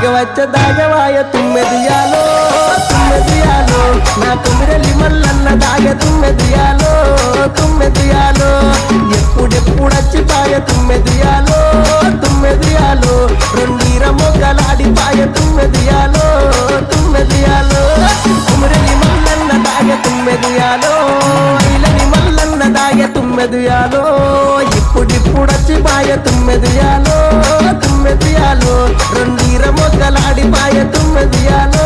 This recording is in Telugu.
దాగవాయ తుమ్మెదియాలో తుమ్మెదియాలో నా తుమ్మిరెల్లి మల్లన్న దాగ తుమ్మెదియాలో తుమ్మెదియాలో ఎప్పుడెప్పుడచ్చిపాయ తుమ్మెదియాలో తుమ్మెదియాలో రెండీర మొగ్గలాడిపాయ తుమ్మెదియాలో తుమ్మెదియాలో తుమ్మిరెల్లి మల్లన్న దాగ తుమ్మెదియాలో ఇలని మల్లన్న దాగ తుమ్మెదియాలో ఇప్పుడిప్పుడచ్చిపాయ తుమ్మెదియాలో తుమ్మెదియాలో రెండీర మొగ్గలాడిపాయ తుమ్మెదియాలో